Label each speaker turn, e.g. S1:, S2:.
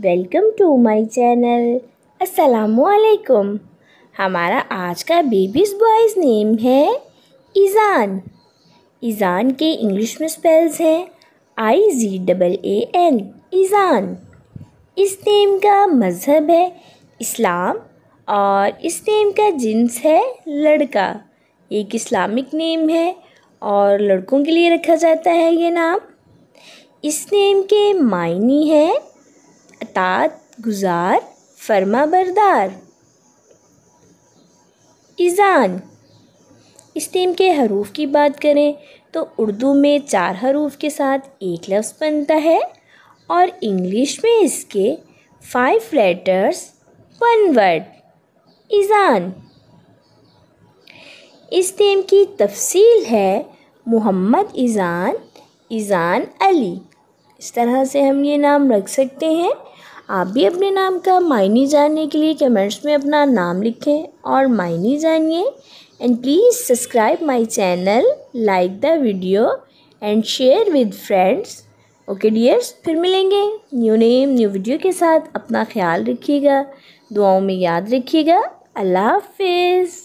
S1: Welcome to my channel. अस्सलामुअलैकुम। हमारा आज का बेबीज़ बॉयज़ नेम है ईज़ान। ईज़ान के इंग्लिश में स्पेल्स हैं IZAAN, ईज़ान। इस नेम का मज़हब है इस्लाम और इस नेम का जिन्स है लड़का। एक इस्लामिक नेम है और लड़कों के लिए रखा जाता है ये नाम। इस नेम के मायने हैं अतात गुज़ार, फरमा बरदार। ईज़ान। इस नेम के हरूफ की बात करें तो उर्दू में 4 हरूफ के साथ एक लफ्ज़ बनता है और इंग्लिश में इसके 5 लेटर्स 1 वर्ड। ईज़ान। इस नेम की तफसील है मोहम्मद ईज़ान, ईज़ान अली। इस तरह से हम ये नाम रख सकते हैं। आप भी अपने नाम का मायने जानने के लिए कमेंट्स में अपना नाम लिखें और मायने जानिए। And please subscribe my channel, like the video and share with friends. Okay dears, फिर मिलेंगे न्यू नेम न्यू वीडियो के साथ। अपना ख्याल रखिएगा, दुआओं में याद रखिएगा। अल्लाह हाफिज़।